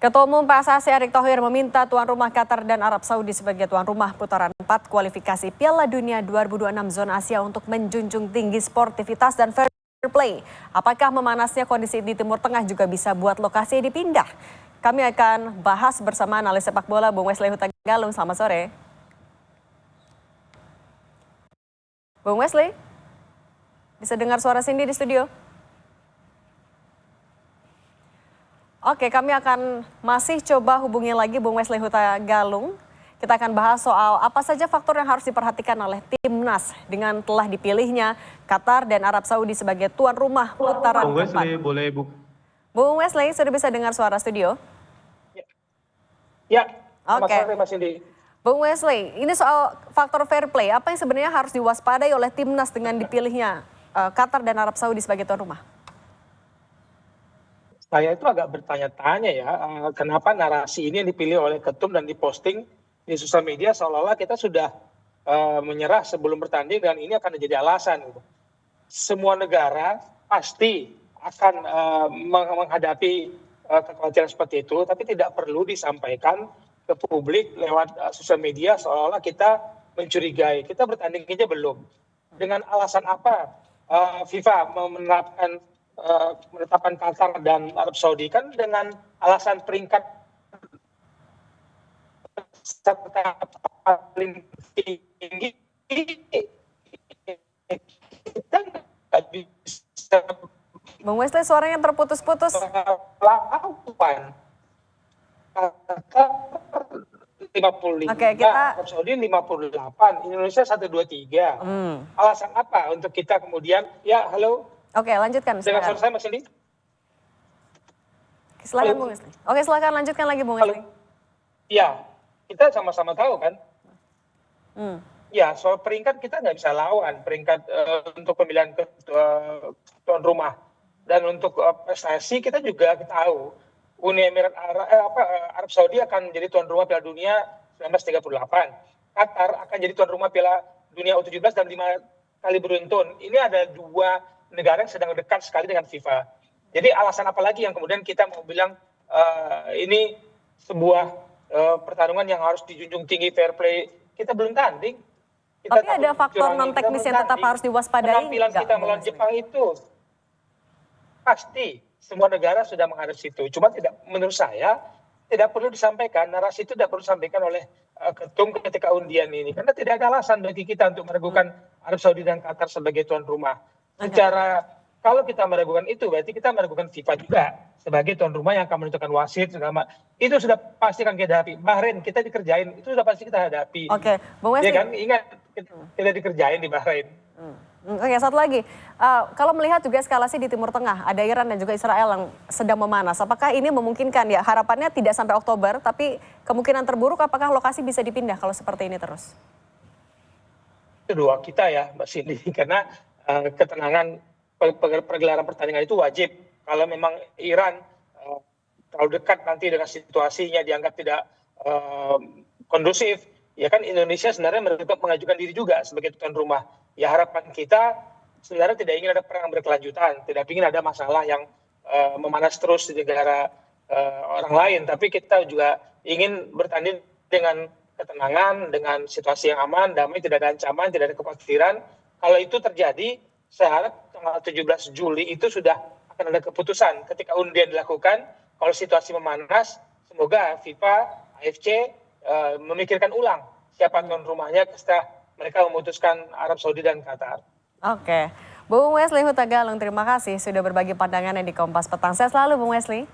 Ketua Umum PSSI Erick Thohir meminta tuan rumah Qatar dan Arab Saudi sebagai tuan rumah putaran 4 kualifikasi Piala Dunia 2026 zona Asia untuk menjunjung tinggi sportivitas dan fair play. Apakah memanasnya kondisi di Timur Tengah juga bisa buat lokasi dipindah? Kami akan bahas bersama analis sepak bola Bung Wesley Hutagalung. Selamat sore. Bung Wesley, bisa dengar suara Cindy di studio? Oke, kami akan masih coba hubungi lagi Bung Wesley Hutagalung. Kita akan bahas soal apa saja faktor yang harus diperhatikan oleh timnas dengan telah dipilihnya Qatar dan Arab Saudi sebagai tuan rumah putaran Bung keempat. Wesley, boleh Bu. Bung Wesley, sudah bisa dengar suara studio? Ya, selamat Oke. sore Mas Indi. Bung Wesley, ini soal faktor fair play, apa yang sebenarnya harus diwaspadai oleh timnas dengan dipilihnya Qatar dan Arab Saudi sebagai tuan rumah? Saya itu agak bertanya-tanya ya, kenapa narasi ini yang dipilih oleh ketum dan diposting di sosial media seolah-olah kita sudah menyerah sebelum bertanding dan ini akan menjadi alasan. Gitu. Semua negara pasti akan menghadapi kekhawatiran seperti itu, tapi tidak perlu disampaikan ke publik lewat sosial media seolah-olah kita mencurigai. Kita bertanding aja belum. Dengan alasan apa FIFA menetapkan Qatar dan Arab Saudi? Kan dengan alasan peringkat paling tinggi, kita nggak bisa Bung Wesley, suaranya terputus-putus. melawan. Qatar 55, Oke, kita- Arab Saudi 58, Indonesia 123. Alasan apa untuk kita kemudian, ya halo, Oke, lanjutkan. dengan Silakan. suara saya Mas Indi? Silakan Halo. Bung Wesley. Oke, silakan lanjutkan lagi Bung Halo. Wesley. Ya, kita sama-sama tahu kan, Hmm. ya soal peringkat kita nggak bisa lawan, peringkat untuk pemilihan tuan rumah. Dan untuk prestasi kita juga tahu, Uni Emirat Arab Saudi akan menjadi tuan rumah Piala Dunia 1938. Qatar akan jadi tuan rumah Piala Dunia U17 dan 5 kali beruntun. Ini ada dua negara yang sedang dekat sekali dengan FIFA. Jadi alasan apa lagi yang kemudian kita mau bilang ini sebuah pertarungan yang harus dijunjung tinggi fair play. Kita belum tanding. Kita Tapi ada takut faktor dicurangi, non kita teknis belum yang tetap tanding. harus diwaspadai Penampilan nggak, kita Bung melawan Wesley? Jepang itu pasti semua negara sudah menghadapi situ. Cuma tidak, menurut saya tidak perlu disampaikan, narasi itu tidak perlu disampaikan oleh ketum ketika undian ini. Karena tidak ada alasan bagi kita untuk meragukan Arab Saudi dan Qatar sebagai tuan rumah. Secara, kalau kita meragukan itu, berarti kita meragukan FIFA juga sebagai tuan rumah yang akan menentukan wasit. Itu sudah pasti akan kita hadapi. Bahrain, kita dikerjain, itu sudah pasti kita hadapi. Oke, Bung Wesley. Ya kan, ingat, kita dikerjain di Bahrain. Oke, satu lagi. Kalau melihat juga eskalasi di Timur Tengah, ada Iran dan juga Israel yang sedang memanas. Apakah ini memungkinkan ya? Harapannya tidak sampai Oktober, tapi kemungkinan terburuk apakah lokasi bisa dipindah kalau seperti ini terus? Itu doa kita ya Mbak Cindy, karena ketenangan pergelaran pertandingan itu wajib. Kalau memang Iran terlalu dekat nanti dengan situasinya dianggap tidak kondusif, ya kan Indonesia sebenarnya mengajukan diri juga sebagai tuan rumah. Ya harapan kita sebenarnya tidak ingin ada perang berkelanjutan, tidak ingin ada masalah yang memanas terus di negara orang lain, tapi kita juga ingin bertanding dengan ketenangan, dengan situasi yang aman, damai, tidak ada ancaman, tidak ada kekhawatiran. Kalau itu terjadi, saya harap tanggal 17 Juli itu sudah akan ada keputusan ketika undian dilakukan. Kalau situasi memanas, semoga FIFA, AFC memikirkan ulang siapa tuan rumahnya setelah mereka memutuskan Arab Saudi dan Qatar. Oke, Bung Wesley Hutagalung, terima kasih sudah berbagi pandangannya di Kompas Petang. Saya selalu Bung Wesley.